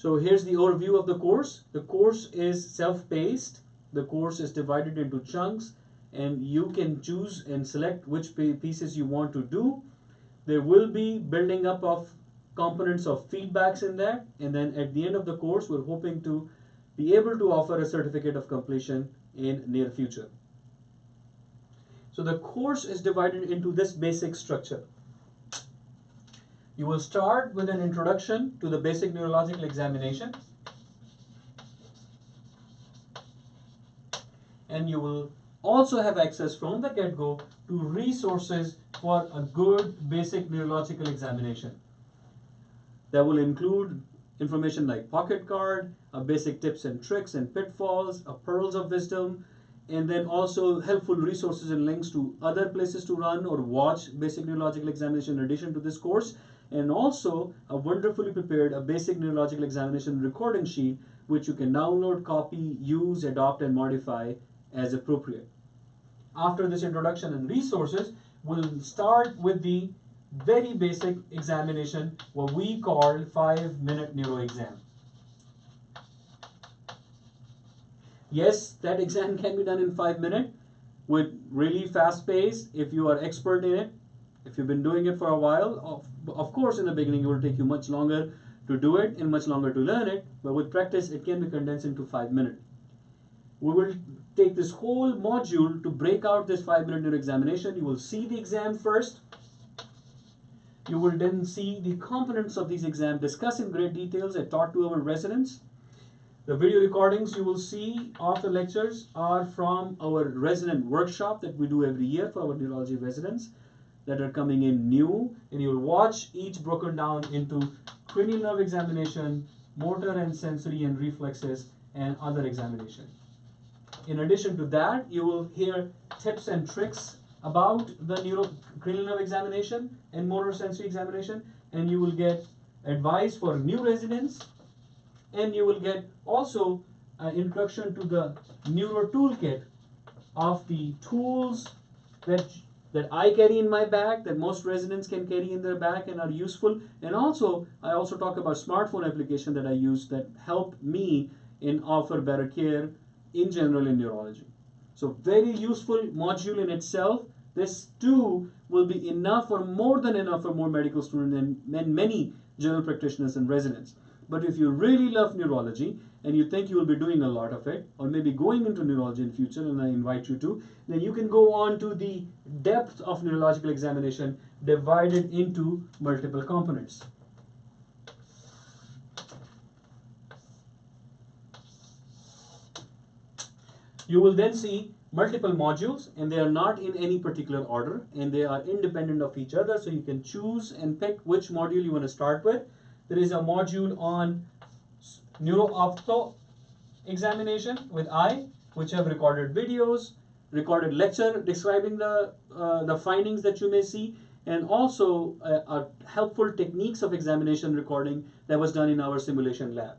So here's the overview of the course. The course is self-paced. The course is divided into chunks, and you can choose and select which pieces you want to do. There will be building up of components of feedbacks in that, and then at the end of the course, we're hoping to be able to offer a certificate of completion in near future. So the course is divided into this basic structure. You will start with an introduction to the basic neurological examination, and you will also have access from the get-go to resources for a good basic neurological examination. That will include information like pocket card, basic tips and tricks and pitfalls, pearls of wisdom, and then also helpful resources and links to other places to run or watch basic neurological examination in addition to this course, and also a wonderfully prepared basic neurological examination recording sheet which you can download, copy, use, adopt, and modify as appropriate. After this introduction and resources, we'll start with the very basic examination, what we call 5-minute neuro exam. Yes, that exam can be done in 5 minutes with really fast pace if you are expert in it. If you've been doing it for a while, of course in the beginning it will take you much longer to do it and much longer to learn it, but with practice it can be condensed into 5 minutes. We will take this whole module to break out this 5-minute neuro examination. You will see the exam first. You will then see the components of these exams discussed in great details and taught to our residents. The video recordings you will see of the lectures are from our resident workshop that we do every year for our neurology residents that are coming in new, and you will watch each broken down into cranial nerve examination, motor and sensory and reflexes, and other examination. In addition to that, you will hear tips and tricks about the cranial nerve examination and motor sensory examination, and you will get advice for new residents, and you will get also an introduction to the neuro toolkit of the tools that I carry in my bag, that most residents can carry in their bag and are useful. And also, I also talk about smartphone application that I use that help me in offer better care in general in neurology. So very useful module in itself. This too will be enough or more than enough for more medical students and many general practitioners and residents. But if you really love neurology and you think you will be doing a lot of it, or maybe going into neurology in future, and I invite you to, then you can go on to the depth of neurological examination divided into multiple components. You will then see multiple modules, and they are not in any particular order, and they are independent of each other, so you can choose and pick which module you want to start with. There is a module on neuro examination with I, which have recorded videos, recorded lecture describing the findings that you may see, and also helpful techniques of examination recording that was done in our simulation lab.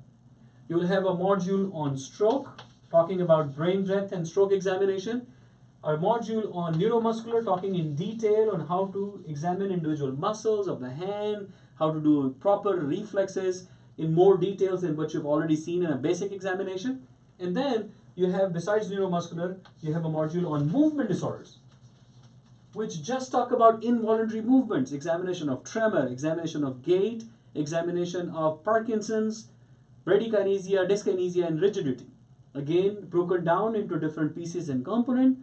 You will have a module on stroke, talking about brain death and stroke examination, a module on neuromuscular, talking in detail on how to examine individual muscles of the hand, how to do proper reflexes in more details than what you've already seen in a basic examination. And then you have, besides neuromuscular, you have a module on movement disorders, which just talk about involuntary movements, examination of tremor, examination of gait, examination of Parkinson's, bradykinesia, dyskinesia, and rigidity. Again, broken down into different pieces and component.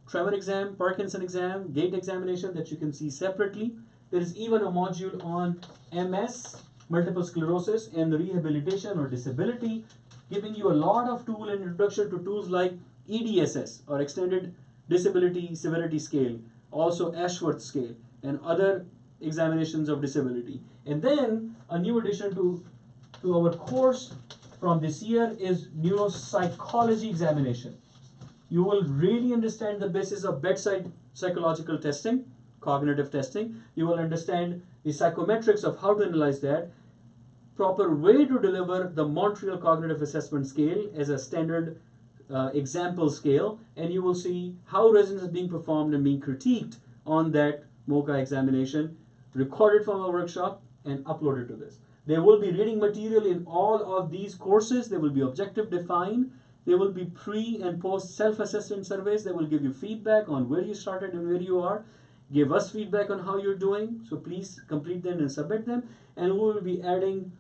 Tremor exam, Parkinson exam, gait examination that you can see separately. There is even a module on MS, multiple sclerosis, and rehabilitation or disability, giving you a lot of tool and introduction to tools like EDSS or Extended Disability Severity Scale, also Ashworth Scale, and other examinations of disability. And then a new addition to our course from this year is Neuropsychology Examination. You will really understand the basis of bedside psychological testing, cognitive testing. You will understand the psychometrics of how to analyze that, proper way to deliver the Montreal Cognitive Assessment Scale as a standard example scale, and you will see how residence is being performed and being critiqued on that MOCA examination, recorded from our workshop and uploaded to this. There will be reading material in all of these courses. They will be objective defined. There will be pre and post self-assessment surveys that will give you feedback on where you started and where you are. Give us feedback on how you're doing. So please complete them and submit them. And we will be adding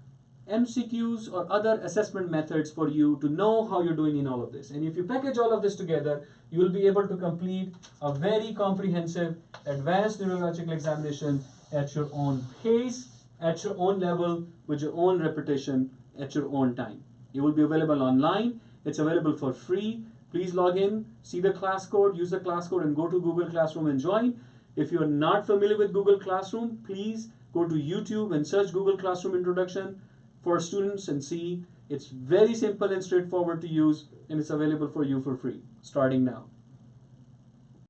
MCQs or other assessment methods for you to know how you're doing in all of this. And if you package all of this together, you will be able to complete a very comprehensive advanced neurological examination at your own pace, at your own level, with your own repetition, at your own time. It will be available online. It's available for free. Please log in, see the class code, use the class code, and go to Google Classroom and join. If you're not familiar with Google Classroom, please go to YouTube and search Google Classroom Introduction for students and see. It's very simple and straightforward to use, and it's available for you for free starting now.